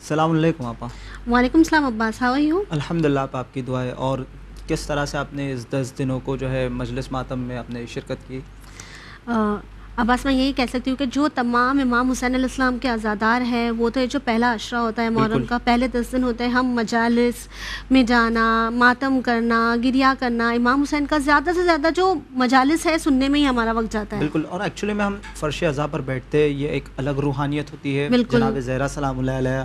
السلام علیکم آپا. وعلیکم السلام عباس, ہاؤ آر یو؟ الحمدللہ آپ کی دعائیں. اور کس طرح سے آپ نے اس 10 دنوں کو جو ہے مجلس ماتم میں آپ نے شرکت کی؟ عباس میں یہی کہہ سکتی ہوں کہ جو تمام امام حسین علیہ السلام کے عزادار ہیں, وہ تو جو پہلا عشرہ ہوتا ہے محرم کا, پہلے 10 دن ہوتے ہیں, ہم مجالس میں جانا, ماتم کرنا, گریا کرنا, امام حسین کا زیادہ سے زیادہ جو مجالس ہے سننے میں ہی ہمارا وقت جاتا ہے. بالکل. اور ایکچولی میں ہم فرش عزا پر بیٹھتے ہیں, یہ ایک الگ روحانیت ہوتی ہے. جناب زہرا سلام اللہ علیہ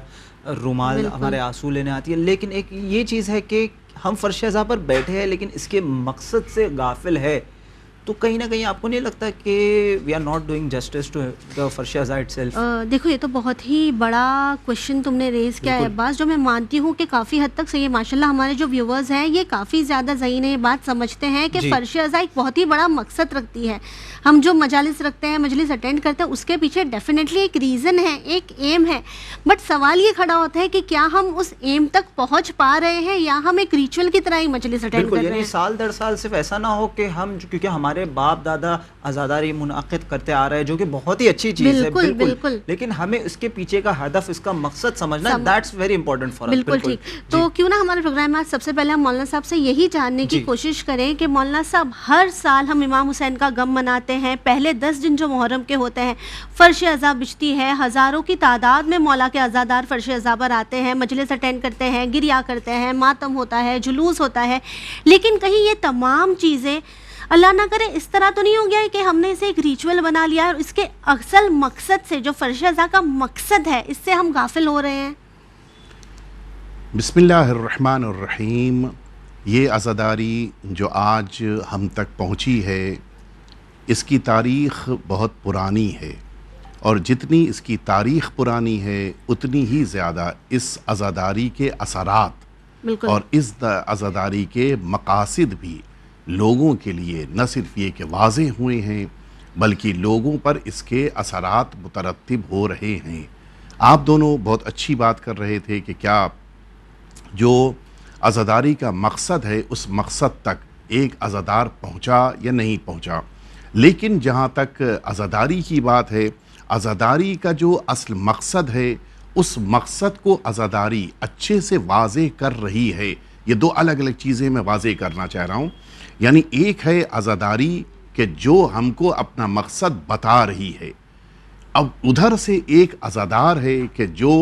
رومال ہمارے آنسو لینے آتی ہے, لیکن ایک یہ چیز ہے کہ ہم فرش عزا پر بیٹھے ہیں لیکن اس کے مقصد سے غافل ہے, تو کہیں نہ کہیں آپ کو نہیں لگتا کہ we are not doing justice to the فرش عزا اٹ سیلف؟ دیکھو یہ تو بہت ہی بڑا کوشچن تم نے ریز کیا ہے عباس, جو میں مانتی ہوں کہ کافی حد تک صحیح ہے. ماشاءاللہ ہمارے جو ویورز ہیں یہ کافی زیادہ ذہین ہے, یہ بات سمجھتے ہیں کہ فرش عزا ایک بہت ہی بڑا مقصد رکھتی ہے. ہم جو مجالس رکھتے ہیں, مجلس اٹینڈ کرتے ہیں, اس کے پیچھے ڈیفینیٹلی ایک ریزن ہے, ایک ایم ہے. بٹ سوال یہ کھڑا ہوتا ہے کہ کیا ہم اس ایم تک پہنچ پا رہے ہیں یا ہم ایک ریچول کی طرح ہی مجلس اٹینڈ کر رہے ہیں. یعنی سال در سال صرف ایسا نہ ہو کہ ہم, کیونکہ ہمارے باپ دادا عزاداری منعقد کرتے آ رہے ہیں جو کہ بہت ہی اچھی چیز ہے, بالکل, لیکن ہمیں اس کے پیچھے کا ہدف, اس کا مقصد سمجھنا, دیٹس ویری امپورٹنٹ فار اس. بالکل ٹھیک. تو کیوں نہ ہمارے پروگرام میں سب سے پہلے ہم مولانا صاحب سے یہی جاننے کی کوشش کریں کہ مولانا صاحب, ہر سال ہم امام حسین کا غم مناتے ہیں, پہلے 10 دن جو محرم کے ہوتے ہیں فرش عزا بچتی ہے, ہزاروں کی تعداد میں مولا کے عزادار فرش عزا پر آتے ہیں, مجلس اٹینڈ کرتے ہیں, گریا کرتے ہیں, ماتم ہوتا ہے, جلوس ہوتا ہے. لیکن کہیں یہ تمام چیزیں اللہ نہ کرے اس طرح تو نہیں ہو گیا ہے کہ ہم نے اسے ایک ریچول بنا لیا ہے اور اس کے اصل مقصد سے, جو فرش عزا کا مقصد ہے, اس سے ہم غافل ہو رہے ہیں؟ بسم اللہ الرحمن الرحیم. یہ عزاداری جو آج ہم تک پہنچی ہے اس کی تاریخ بہت پرانی ہے, اور جتنی اس کی تاریخ پرانی ہے اتنی ہی زیادہ اس عزاداری کے اثرات اور اس عزاداری کے مقاصد بھی لوگوں کے لیے نہ صرف یہ کہ واضح ہوئے ہیں بلکہ لوگوں پر اس کے اثرات مترتب ہو رہے ہیں. آپ دونوں بہت اچھی بات کر رہے تھے کہ کیا جو عزاداری کا مقصد ہے اس مقصد تک ایک عزادار پہنچا یا نہیں پہنچا. لیکن جہاں تک عزاداری کی بات ہے, عزاداری کا جو اصل مقصد ہے اس مقصد کو عزاداری اچھے سے واضح کر رہی ہے. یہ دو الگ الگ چیزیں میں واضح کرنا چاہ رہا ہوں. یعنی ایک ہے عزاداری کہ جو ہم کو اپنا مقصد بتا رہی ہے, اب ادھر سے ایک عزادار ہے کہ جو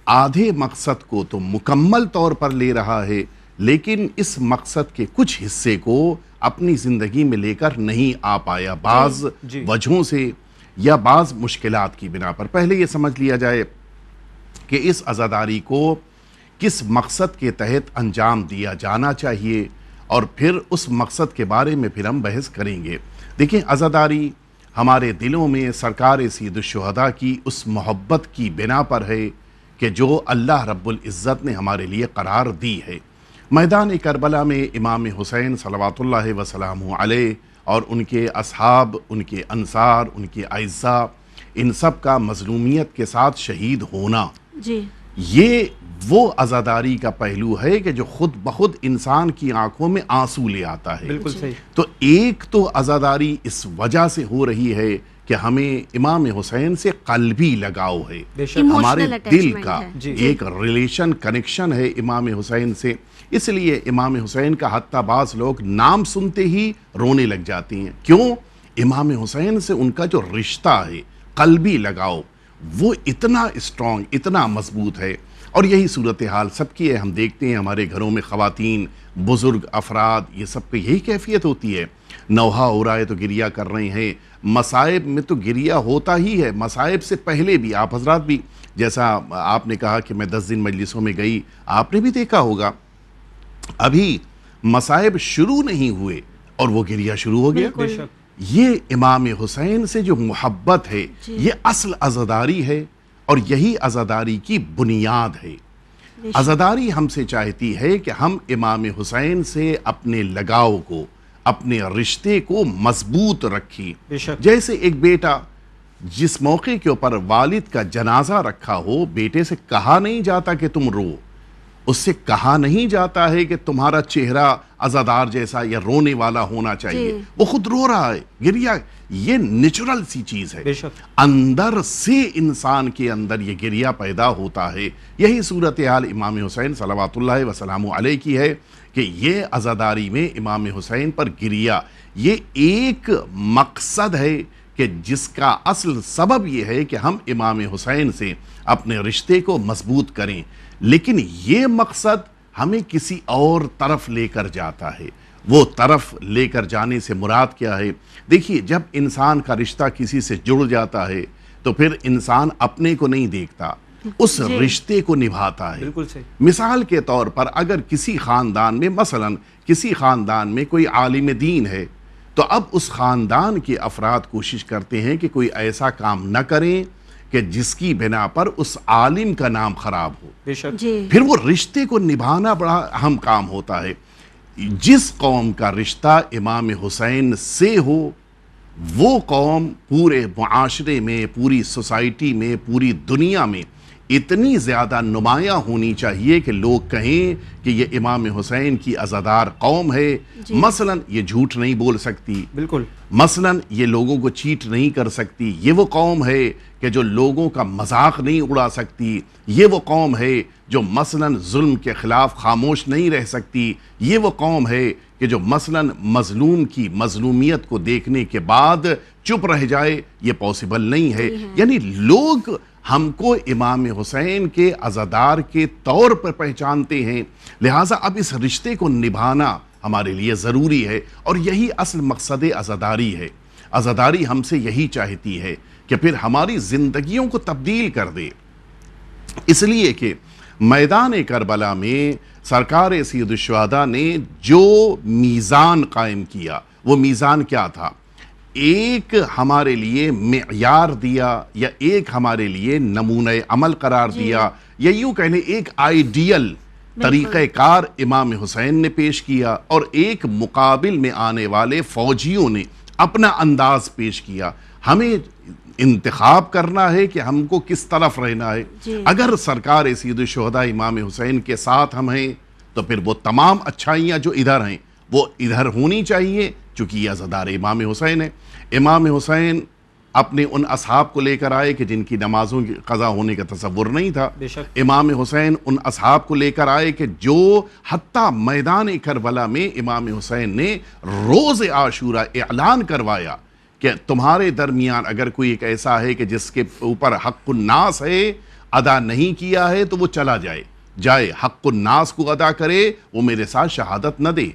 آدھے مقصد کو تو مکمل طور پر لے رہا ہے لیکن اس مقصد کے کچھ حصے کو اپنی زندگی میں لے کر نہیں آ پایا بعض وجہوں سے یا بعض مشکلات کی بنا پر. پہلے یہ سمجھ لیا جائے کہ اس عزاداری کو کس مقصد کے تحت انجام دیا جانا چاہیے, اور پھر اس مقصد کے بارے میں پھر ہم بحث کریں گے. دیکھیں, عزاداری ہمارے دلوں میں سرکار سید الشہداء کی اس محبت کی بنا پر ہے کہ جو اللہ رب العزت نے ہمارے لیے قرار دی ہے. میدان کربلا میں امام حسین صلوات اللہ وسلامہ علیہ اور ان کے اصحاب, ان کے انصار, ان کے اعزاء, ان سب کا مظلومیت کے ساتھ شہید ہونا, یہ وہ عزاداری کا پہلو ہے کہ جو خود بخود انسان کی آنکھوں میں آنسو لے آتا ہے. بالکل صحیح. تو ایک تو عزاداری اس وجہ سے ہو رہی ہے کہ ہمیں امام حسین سے قلبی لگاؤ ہے, ہمارے دل کا ایک ریلیشن, کنیکشن ہے امام حسین سے. اس لیے امام حسین کا حتیٰ بعض لوگ نام سنتے ہی رونے لگ جاتی ہیں. کیوں؟ امام حسین سے ان کا جو رشتہ ہے, قلبی لگاؤ, وہ اتنا اسٹرانگ, اتنا مضبوط ہے. اور یہی صورتحال سب کی ہے. ہم دیکھتے ہیں ہمارے گھروں میں خواتین, بزرگ افراد, یہ سب کی یہی کیفیت ہوتی ہے. نوحہ ہو رہا ہے تو گریہ کر رہے ہیں, مصائب میں تو گریہ ہوتا ہی ہے, مصائب سے پہلے بھی. آپ حضرات بھی, جیسا آپ نے کہا کہ میں 10 دن مجلسوں میں گئی, آپ نے بھی دیکھا ہوگا ابھی مصائب شروع نہیں ہوئے اور وہ گریہ شروع ہو گیا. یہ امام حسین سے جو محبت ہے یہ اصل عزاداری ہے, اور یہی عزاداری کی بنیاد ہے. عزاداری ہم سے چاہتی ہے کہ ہم امام حسین سے اپنے لگاؤ کو, اپنے رشتے کو مضبوط رکھیں. جیسے ایک بیٹا جس موقع کے اوپر والد کا جنازہ رکھا ہو, بیٹے سے کہا نہیں جاتا کہ تم رو, اس سے کہا نہیں جاتا ہے کہ تمہارا چہرہ عزادار جیسا یا رونے والا ہونا چاہیے. وہ خود رو رہا ہے, گریا, یہ نیچرل سی چیز ہے. اندر سے انسان کے اندر یہ گریا پیدا ہوتا ہے. یہی صورتحال امام حسین صلوات اللہ وسلام علیہ کی ہے کہ یہ عزاداری میں امام حسین پر گریا یہ ایک مقصد ہے کہ جس کا اصل سبب یہ ہے کہ ہم امام حسین سے اپنے رشتے کو مضبوط کریں. لیکن یہ مقصد ہمیں کسی اور طرف لے کر جاتا ہے. وہ طرف لے کر جانے سے مراد کیا ہے؟ دیکھیے, جب انسان کا رشتہ کسی سے جڑ جاتا ہے تو پھر انسان اپنے کو نہیں دیکھتا, اس رشتے کو نبھاتا ہے. مثال کے طور پر اگر کسی خاندان میں, مثلا کسی خاندان میں کوئی عالم دین ہے, تو اب اس خاندان کے افراد کوشش کرتے ہیں کہ کوئی ایسا کام نہ کریں کہ جس کی بنا پر اس عالم کا نام خراب ہو. پھر وہ رشتے کو نبھانا بڑا اہم کام ہوتا ہے. جس قوم کا رشتہ امام حسین سے ہو, وہ قوم پورے معاشرے میں, پوری سوسائٹی میں, پوری دنیا میں اتنی زیادہ نمایاں ہونی چاہیے کہ لوگ کہیں کہ یہ امام حسین کی عزادار قوم ہے. مثلا یہ جھوٹ نہیں بول سکتی, بالکل, مثلا یہ لوگوں کو چیٹ نہیں کر سکتی. یہ وہ قوم ہے کہ جو لوگوں کا مذاق نہیں اڑا سکتی. یہ وہ قوم ہے جو مثلا ظلم کے خلاف خاموش نہیں رہ سکتی. یہ وہ قوم ہے کہ جو مثلا مظلوم کی مظلومیت کو دیکھنے کے بعد چپ رہ جائے. یہ پاسبل نہیں ہے. یعنی لوگ ہم کو امام حسین کے عزادار کے طور پر پہچانتے ہیں, لہٰذا اب اس رشتے کو نبھانا ہمارے لیے ضروری ہے. اور یہی اصل مقصد عزاداری ہے. عزاداری ہم سے یہی چاہتی ہے کہ پھر ہماری زندگیوں کو تبدیل کر دے. اس لیے کہ میدان کربلا میں سرکار سید الشہداء نے جو میزان قائم کیا, وہ میزان کیا تھا؟ ایک ہمارے لیے معیار دیا, یا ایک ہمارے لیے نمونہ عمل قرار دیا, یا یوں کہنے ایک آئیڈیل طریقہ کار امام حسین نے پیش کیا, اور ایک مقابل میں آنے والے فوجیوں نے اپنا انداز پیش کیا. ہمیں انتخاب کرنا ہے کہ ہم کو کس طرف رہنا ہے. اگر سرکار سید الشہداء امام حسین کے ساتھ ہم ہیں تو پھر وہ تمام اچھائیاں جو ادھر ہیں وہ ادھر ہونی چاہیے, چونکہ یہ عزادار امام حسین ہے. امام حسین اپنے ان اصحاب کو لے کر آئے کہ جن کی نمازوں کی قضا ہونے کا تصور نہیں تھا. امام حسین ان اصحاب کو لے کر آئے کہ جو حتیٰ میدان کربلا میں امام حسین نے روز عاشورہ اعلان کروایا کہ تمہارے درمیان اگر کوئی ایک ایسا ہے کہ جس کے اوپر حق الناس ہے, ادا نہیں کیا ہے, تو وہ چلا جائے, حق الناس کو ادا کرے, وہ میرے ساتھ شہادت نہ دے.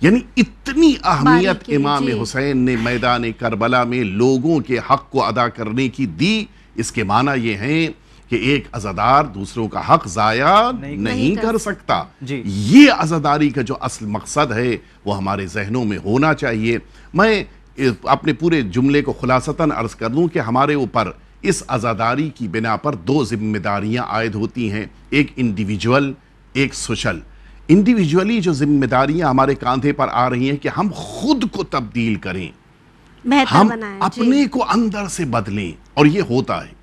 یعنی اتنی اہمیت امام حسین نے میدان کربلا میں لوگوں کے حق کو ادا کرنے کی دی. اس کے معنی یہ ہیں کہ ایک عزادار دوسروں کا حق ضائع نہیں کر سکتا. یہ عزاداری کا جو اصل مقصد ہے وہ ہمارے ذہنوں میں ہونا چاہیے. میں اپنے پورے جملے کو خلاصتاً عرض کر دوں کہ ہمارے اوپر اس عزاداری کی بنا پر دو ذمہ داریاں عائد ہوتی ہیں, ایک انڈیویجول, ایک سوشل. انڈیویجولی جو ذمہ داریاں ہمارے کاندھے پر آ رہی ہیں کہ ہم خود کو تبدیل کریں, ہم اپنے کو اندر سے بدلیں. اور یہ ہوتا ہے.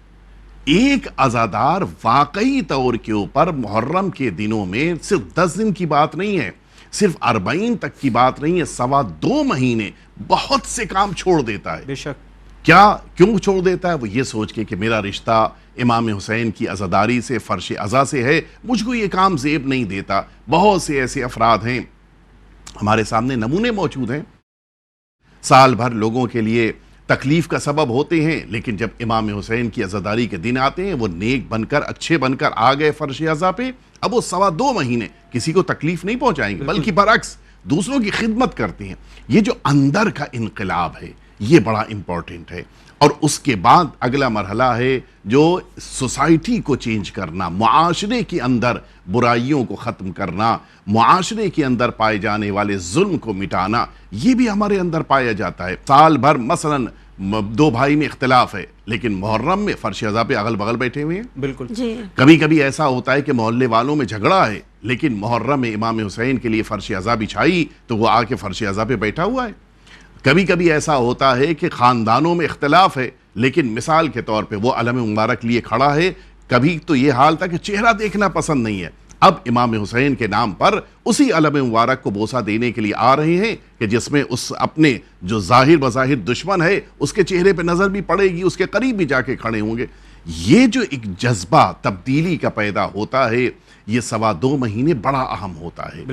ایک عزادار واقعی طور کے اوپر محرم کے دنوں میں صرف 10 دن کی بات نہیں ہے, صرف 40 تک کی بات نہیں ہے, 2.25 مہینے بہت سے کام چھوڑ دیتا ہے. بے شک. کیوں چھوڑ دیتا ہے؟ وہ یہ سوچ کے کہ میرا رشتہ امام حسین کی عزاداری سے, فرش عزا سے ہے, مجھ کو یہ کام زیب نہیں دیتا. بہت سے ایسے افراد ہیں, ہمارے سامنے نمونے موجود ہیں, سال بھر لوگوں کے لیے تکلیف کا سبب ہوتے ہیں, لیکن جب امام حسین کی عزاداری کے دن آتے ہیں وہ نیک بن کر, اچھے بن کر آ گئے فرش عزا پہ, اب وہ 2.25 مہینے کسی کو تکلیف نہیں پہنچائیں گے, بلکہ برعکس دوسروں کی خدمت کرتے ہیں. یہ جو اندر کا انقلاب ہے یہ بڑا امپورٹنٹ ہے. اور اس کے بعد اگلا مرحلہ ہے جو سوسائٹی کو چینج کرنا, معاشرے کے اندر برائیوں کو ختم کرنا, معاشرے کے اندر پائے جانے والے ظلم کو مٹانا. یہ بھی ہمارے اندر پایا جاتا ہے. سال بھر مثلا 2 بھائی میں اختلاف ہے, لیکن محرم میں فرش عزا پہ اغل بغل بیٹھے ہوئے ہیں. بالکل. کبھی کبھی ایسا ہوتا ہے کہ محلے والوں میں جھگڑا ہے, لیکن محرم میں امام حسین کے لیے فرش عزا بچھائی تو وہ آ کے فرش عزا پہ بیٹھا ہوا ہے. کبھی کبھی ایسا ہوتا ہے کہ خاندانوں میں اختلاف ہے, لیکن مثال کے طور پہ وہ علم مبارک لیے کھڑا ہے. کبھی تو یہ حال تھا کہ چہرہ دیکھنا پسند نہیں ہے, اب امام حسین کے نام پر اسی علم مبارک کو بوسہ دینے کے لیے آ رہے ہیں کہ جس میں اس اپنے جو ظاہر بظاہر دشمن ہے اس کے چہرے پہ نظر بھی پڑے گی، اس کے قریب بھی جا کے کھڑے ہوں گے۔ یہ جو ایک جذبہ تبدیلی کا پیدا ہوتا ہے، یہ 2.25 مہینے بڑا اہم ہوتا ہے،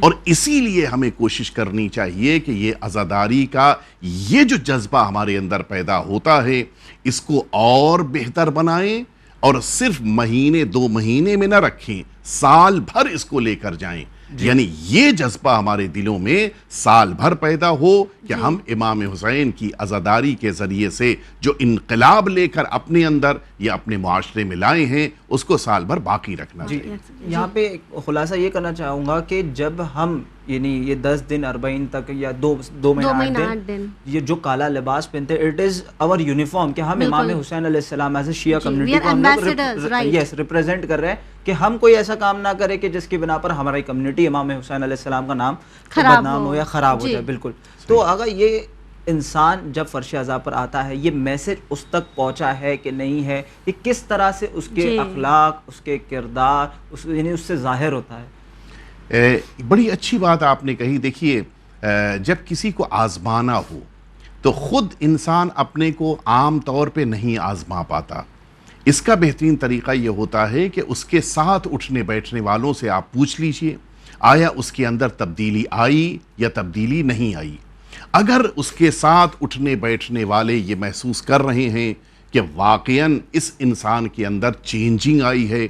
اور اسی لیے ہمیں کوشش کرنی چاہیے کہ یہ عزاداری کا یہ جو جذبہ ہمارے اندر پیدا ہوتا ہے اس کو اور بہتر بنائیں، اور صرف مہینے 2 مہینے میں نہ رکھیں، سال بھر اس کو لے کر جائیں۔ یعنی یہ جذبہ ہمارے دلوں میں سال بھر پیدا ہو کہ ہم امام حسین کی عزاداری کے ذریعے سے جو انقلاب لے کر اپنے اندر یا اپنے معاشرے میں لائے ہیں اس کو سال بھر باقی رکھنا چاہیے۔ یہاں پہ خلاصہ یہ کرنا چاہوں گا کہ جب ہم یعنی یہ 10 دن 40 تک یا 2 مہینہ 8 دن یہ جو کالا لباس پہنتے اٹ از اور یونیفارم کہ ہم امام حسین علیہ السلام ایز اے شیعہ کمیونٹی کو ہم لوگ ریپرزینٹ کر رہے ہیں کہ ہم کوئی ایسا کام نہ کرے کہ جس کی بنا پر ہماری کمیونٹی امام حسین علیہ السلام کا نام بدنام ہو یا خراب ہو جائے۔ بالکل۔ تو اگر یہ انسان جب فرش عزا پر آتا ہے یہ میسج اس تک پہنچا ہے کہ نہیں ہے، یہ کس طرح سے اس کے اخلاق، اس کے کردار یعنی اس سے ظاہر ہوتا ہے؟ بڑی اچھی بات آپ نے کہی۔ دیکھیے جب کسی کو آزمانا ہو تو خود انسان اپنے کو عام طور پہ نہیں آزما پاتا۔ اس کا بہترین طریقہ یہ ہوتا ہے کہ اس کے ساتھ اٹھنے بیٹھنے والوں سے آپ پوچھ لیجئے آیا اس کے اندر تبدیلی آئی یا تبدیلی نہیں آئی۔ اگر اس کے ساتھ اٹھنے بیٹھنے والے یہ محسوس کر رہے ہیں کہ واقعاً اس انسان کے اندر چینجنگ آئی ہے،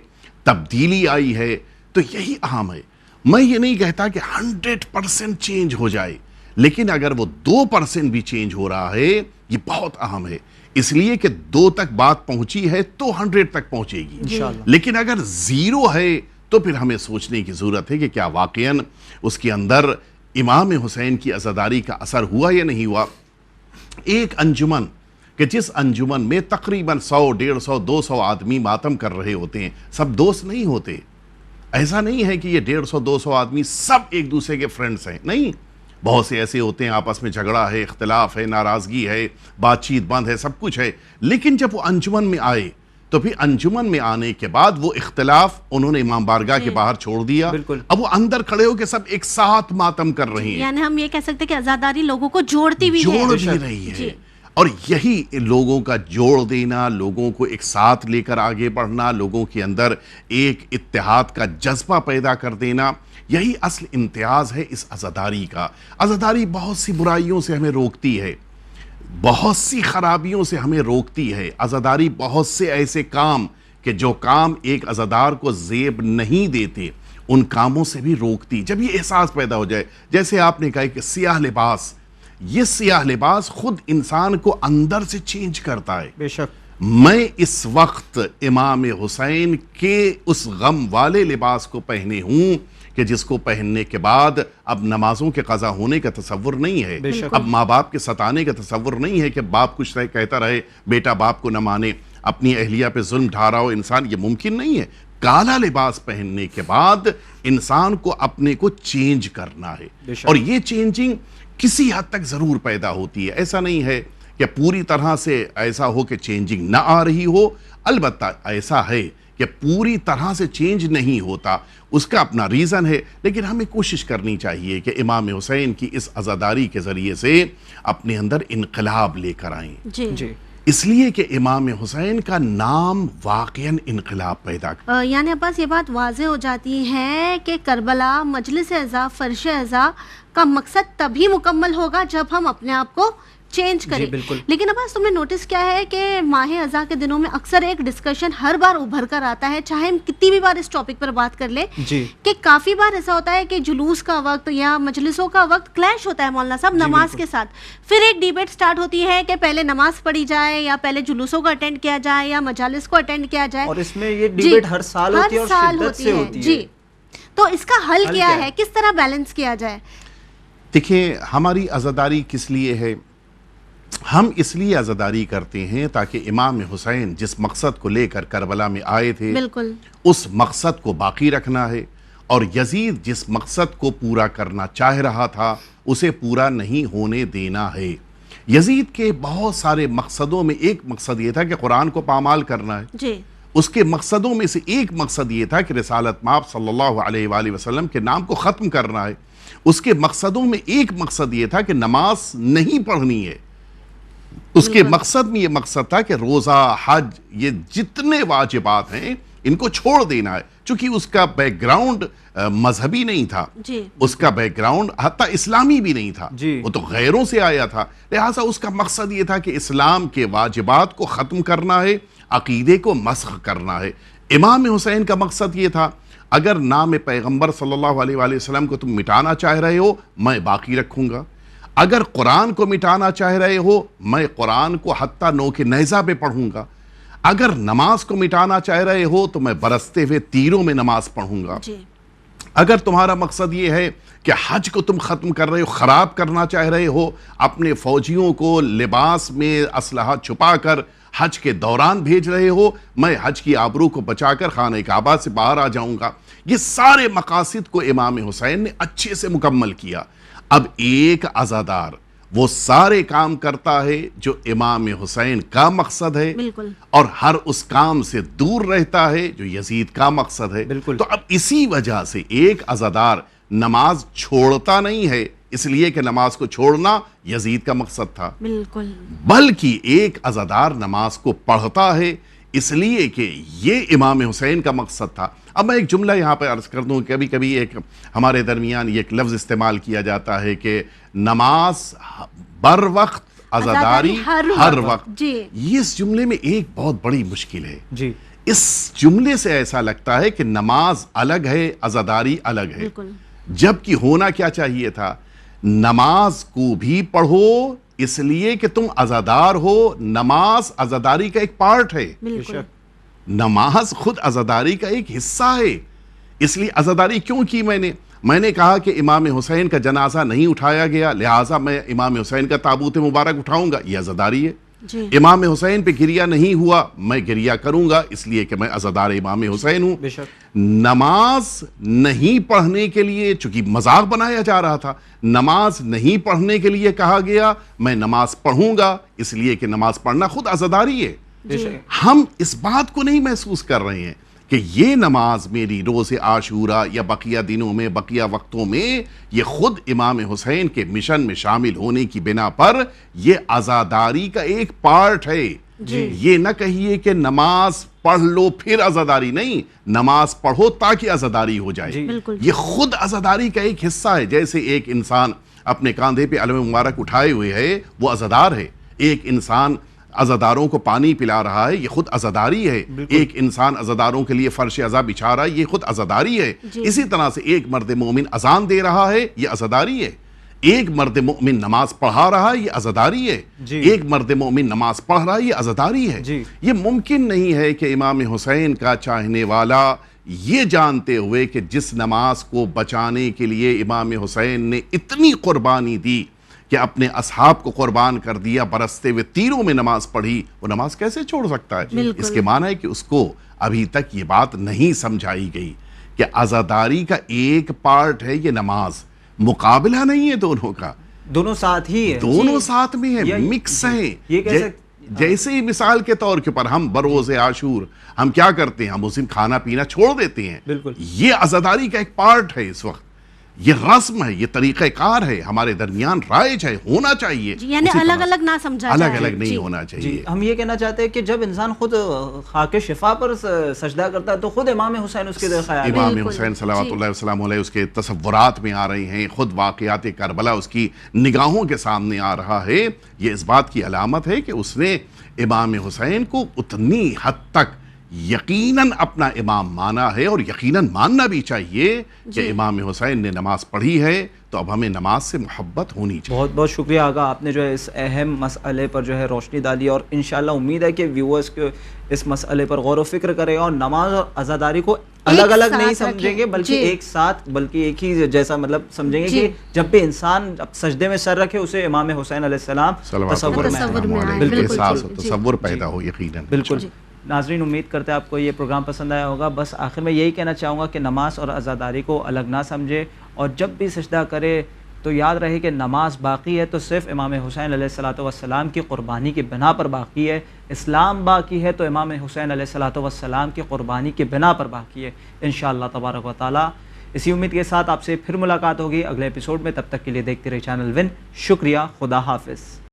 تبدیلی آئی ہے، تو یہی اہم ہے۔ میں یہ نہیں کہتا کہ 100% چینج ہو جائے، لیکن اگر وہ 2% بھی چینج ہو رہا ہے یہ بہت اہم ہے، اس لیے کہ 2 تک بات پہنچی ہے تو 100 تک پہنچے گی انشاءاللہ۔ لیکن اگر 0 ہے تو پھر ہمیں سوچنے کی ضرورت ہے کہ کیا واقعاً اس کے اندر امام حسین کی عزاداری کا اثر ہوا یا نہیں ہوا۔ ایک انجمن کہ جس انجمن میں تقریباً 100 150 200 آدمی ماتم کر رہے ہوتے ہیں، سب دوست نہیں ہوتے۔ ایسا نہیں ہے کہ یہ 150 200 آدمی سب ایک دوسرے کے فرینڈز ہیں، نہیں، بہت سے ایسے ہوتے ہیں آپس میں جھگڑا ہے، اختلاف ہے، ناراضگی ہے، بات چیت بند ہے، سب کچھ ہے۔ لیکن جب وہ انجمن میں آئے تو پھر انجمن میں آنے کے بعد وہ اختلاف انہوں نے امام بارگاہ کے باہر چھوڑ دیا، اب وہ اندر کھڑے ہو کے سب ایک ساتھ ماتم کر رہے ہیں۔ یعنی ہم یہ کہہ سکتے ہیں کہ عزاداری لوگوں کو جوڑتی بھی رہی ہے، اور یہی لوگوں کا جوڑ دینا، لوگوں کو ایک ساتھ لے کر آگے بڑھنا، لوگوں کے اندر ایک اتحاد کا جذبہ پیدا کر دینا، یہی اصل امتیاز ہے اس عزاداری کا۔ عزاداری بہت سی برائیوں سے ہمیں روکتی ہے، بہت سی خرابیوں سے ہمیں روکتی ہے۔ عزاداری بہت سے ایسے کام کہ جو کام ایک عزادار کو زیب نہیں دیتے ان کاموں سے بھی روکتی۔ جب یہ احساس پیدا ہو جائے، جیسے آپ نے کہا کہ سیاہ لباس، یہ سیاہ لباس خود انسان کو اندر سے چینج کرتا ہے۔ بے شک میں اس وقت امام حسین کے اس غم والے لباس کو پہنے ہوں کہ جس کو پہننے کے بعد اب نمازوں کے قضا ہونے کا تصور نہیں ہے، اب ماں باپ کے ستانے کا تصور نہیں ہے کہ باپ کچھ کہتا رہے بیٹا باپ کو نہ مانے، اپنی اہلیہ پہ ظلم ڈھا رہا ہو انسان، یہ ممکن نہیں ہے۔ کالا لباس پہننے کے بعد انسان کو اپنے کو چینج کرنا ہے، اور یہ چینجنگ کسی حد تک ضرور پیدا ہوتی ہے۔ ایسا نہیں ہے کہ پوری طرح سے ایسا ہو کہ چینجنگ نہ آ رہی ہو، البتہ ایسا ہے کہ پوری طرح سے چینج نہیں ہوتا، اس کا اپنا ریزن ہے، لیکن ہمیں کوشش کرنی چاہیے کہ امام حسین کی اس عزاداری کے ذریعے سے اپنے اندر انقلاب لے کر آئیں۔ جی اس لیے کہ امام حسین کا نام واقعاً انقلاب پیدا کرتا۔ یعنی عباس یہ بات واضح ہو جاتی ہے کہ کربلا مجلس عزا، فرش عزا کا مقصد تبھی مکمل ہوگا جب ہم اپنے آپ کو چینج کریں۔ لیکن عباس تم نے نوٹس کیا ہے کہ ماہ عزا کے دنوں میں اکثر ایک ڈسکشن ہر بار ابھر کر آتا ہے، چاہے ہم کتنی بھی بار اس ٹاپک پر بات کر لیں، کہ کافی بار ایسا ہوتا ہے کہ جلوس کا وقت یا مجلسوں کا وقت کلیش ہوتا ہے مولانا صاحب نماز کے ساتھ، پھر ایک ڈیبیٹ سٹارٹ ہوتی ہے کہ پہلے نماز پڑھی جائے یا پہلے جلوسوں کو اٹینڈ کیا جائے یا مجالس کو اٹینڈ کیا جائے، اور اس میں یہ ڈیبیٹ ہر سال ہوتی ہے اور شدت سے ہوتی ہے۔ جی تو اس کا حل کیا ہے، کس طرح بیلنس کیا جائے؟ دیکھیں ہماری عزاداری کس لیے ہے؟ ہم اس لیے عزاداری کرتے ہیں تاکہ امام حسین جس مقصد کو لے کر کربلا میں آئے تھے اس مقصد کو باقی رکھنا ہے، اور یزید جس مقصد کو پورا کرنا چاہ رہا تھا اسے پورا نہیں ہونے دینا ہے۔ یزید کے بہت سارے مقصدوں میں ایک مقصد یہ تھا کہ قرآن کو پامال کرنا ہے، اس کے مقصدوں میں سے ایک مقصد یہ تھا کہ رسالت مآب صلی اللہ علیہ وآلہ وسلم کے نام کو ختم کرنا ہے. اس کے مقصدوں میں ایک مقصد یہ تھا کہ نماز نہیں پڑھنی ہے. اس کے مقصد میں یہ مقصد تھا کہ روزہ، حج، یہ جتنے واجبات ہیں ان کو چھوڑ دینا ہے. چونکہ اس کا بیک گراؤنڈ مذہبی نہیں تھا، اس کا بیک گراؤنڈ حتیٰ اسلامی بھی نہیں تھا، وہ تو غیروں سے آیا تھا. لہٰذا اس کا مقصد یہ تھا کہ اسلام کے واجبات کو ختم کرنا ہے، عقیدے کو مسخ کرنا ہے. امام حسین کا مقصد یہ تھا، اگر نام پیغمبر صلی اللہ علیہ وآلہ وسلم کو تم مٹانا چاہ رہے ہو میں باقی رکھوں گا، اگر قرآن کو مٹانا چاہ رہے ہو میں قرآن کو حتیٰ نوک نیزہ پہ پڑھوں گا، اگر نماز کو مٹانا چاہ رہے ہو تو میں برستے ہوئے تیروں میں نماز پڑھوں گا، اگر تمہارا مقصد یہ ہے کہ حج کو تم ختم کر رہے ہو، خراب کرنا چاہ رہے ہو، اپنے فوجیوں کو لباس میں اسلحہ چھپا کر حج کے دوران بھیج رہے ہو، میں حج کی آبرو کو بچا کر خانہ کعبہ سے باہر آ جاؤں گا. یہ سارے مقاصد کو امام حسین نے اچھے سے مکمل کیا. اب ایک عزادار وہ سارے کام کرتا ہے جو امام حسین کا مقصد ہے، اور ہر اس کام سے دور رہتا ہے جو یزید کا مقصد ہے. تو اب اسی وجہ سے ایک عزادار نماز چھوڑتا نہیں ہے اس لیے کہ نماز کو چھوڑنا یزید کا مقصد تھا، بلکہ ایک عزادار نماز کو پڑھتا ہے اس لیے کہ یہ امام حسین کا مقصد تھا. اب میں ایک جملہ یہاں پہ عرض کر دوں، کبھی کبھی ایک ہمارے درمیان ایک لفظ استعمال کیا جاتا ہے کہ نماز بر وقت، عزاداری ہر وقت. یہ اس جملے میں ایک بہت بڑی مشکل ہے. اس جملے سے ایسا لگتا ہے کہ نماز الگ ہے، عزاداری الگ ہے، جبکہ ہونا کیا چاہیے تھا، نماز کو بھی پڑھو اس لیے کہ تم عزادار ہو. نماز عزاداری کا ایک پارٹ ہے، نماز خود عزاداری کا ایک حصہ ہے. اس لیے عزاداری کیوں کی میں نے کہا کہ امام حسین کا جنازہ نہیں اٹھایا گیا لہٰذا میں امام حسین کا تابوت مبارک اٹھاؤں گا، یہ عزاداری ہے. امام حسین پہ گریہ نہیں ہوا، میں گریہ کروں گا اس لیے کہ میں عزادار امام حسین ہوں. نماز نہیں پڑھنے کے لیے چونکہ مذاق بنایا جا رہا تھا، نماز نہیں پڑھنے کے لیے کہا گیا میں نماز پڑھوں گا اس لیے کہ نماز پڑھنا خود عزاداری ہے. ہم اس بات کو نہیں محسوس کر رہے ہیں کہ یہ نماز میری روز عاشورہ یا بقیہ دنوں میں، بقیہ وقتوں میں، یہ خود امام حسین کے مشن میں شامل ہونے کی بنا پر یہ عزاداری کا ایک پارٹ ہے. یہ نہ کہیے کہ نماز پڑھ لو پھر عزاداری نہیں، نماز پڑھو تاکہ عزاداری ہو جائے. یہ خود عزاداری کا ایک حصہ ہے. جیسے ایک انسان اپنے کاندھے پہ علم مبارک اٹھائے ہوئے ہے وہ عزادار ہے، ایک انسان عزاداروں کو پانی پلا رہا ہے یہ خود عزاداری ہے، ایک انسان عزاداروں کے لیے فرش عزا بچھا رہا ہے یہ خود عزاداری ہے. اسی طرح سے ایک مرد مومن اذان دے رہا ہے یہ عزاداری ہے، ایک مرد مومن نماز پڑھا رہا ہے یہ عزاداری ہے، ایک مرد مومن نماز پڑھ رہا ہے یہ عزاداری ہے. یہ ممکن نہیں ہے کہ امام حسین کا چاہنے والا یہ جانتے ہوئے کہ جس نماز کو بچانے کے لیے امام حسین نے اتنی قربانی دی کہ اپنے اصحاب کو قربان کر دیا، برستے ہوئے تیروں میں نماز پڑھی، وہ نماز کیسے چھوڑ سکتا ہے؟ اس کے معنی ہے کہ اس کو ابھی تک یہ بات نہیں سمجھائی گئی کہ عزاداری کا ایک پارٹ ہے یہ نماز، مقابلہ نہیں ہے دونوں کا، دونوں ساتھ ہی ہے، دونوں ساتھ میں ہیں، مکس ہیں. جیسے مثال کے طور کے پر ہم بروز عاشور ہم کیا کرتے ہیں، ہم اس دن کھانا پینا چھوڑ دیتے ہیں، یہ عزاداری کا ایک پارٹ ہے. اس وقت یہ رسم ہے، یہ طریقہ کار ہے، ہمارے درمیان رائج ہے، ہونا چاہیے. یعنی الگ الگ نہ سمجھا جائے، الگ الگ نہیں ہونا چاہیے. ہم یہ کہنا چاہتے ہیں کہ جب انسان خود خاک شفا پر سجدہ کرتا ہے تو خود امام حسین اس کے دل خیال، امام حسین صلوات اللہ وسلم علیہ اس کے تصورات میں آ رہے ہیں، خود واقعات کربلا اس کی نگاہوں کے سامنے آ رہا ہے. یہ اس بات کی علامت ہے کہ اس نے امام حسین کو اتنی حد تک یقیناً اپنا امام مانا ہے، اور یقیناً ماننا بھی چاہیے کہ امام حسین نے نماز پڑھی ہے تو اب ہمیں نماز سے محبت ہونی چاہیے. بہت بہت شکریہ آقا، آپ نے جو ہے اس اہم مسئلے پر جو ہے روشنی ڈالی، اور انشاءاللہ امید ہے کہ ویورز کو اس مسئلے پر غور و فکر کرے اور نماز اور عزاداری کو الگ الگ نہیں سمجھیں گے بلکہ ایک ساتھ، بلکہ ایک ہی جیسا مطلب سمجھیں گے کہ جب بھی انسان سجدے میں سر رکھے اسے امام حسین علیہ السلام تصور پیدا ہو. یقیناً بالکل. ناظرین امید کرتے ہیں آپ کو یہ پروگرام پسند آیا ہوگا. بس آخر میں یہی کہنا چاہوں گا کہ نماز اور عزاداری کو الگ نہ سمجھے، اور جب بھی سجدہ کرے تو یاد رہے کہ نماز باقی ہے تو صرف امام حسین علیہ الصلوۃ والسلام کی قربانی کی بنا پر باقی ہے، اسلام باقی ہے تو امام حسین علیہ الصلوۃ والسلام کی قربانی کی بنا پر باقی ہے انشاءاللہ تبارک و تعالی۔ اسی امید کے ساتھ آپ سے پھر ملاقات ہوگی اگلے ایپیسوڈ میں، تب تک کے لیے دیکھتے رہے چینل ون۔ شکریہ، خدا حافظ۔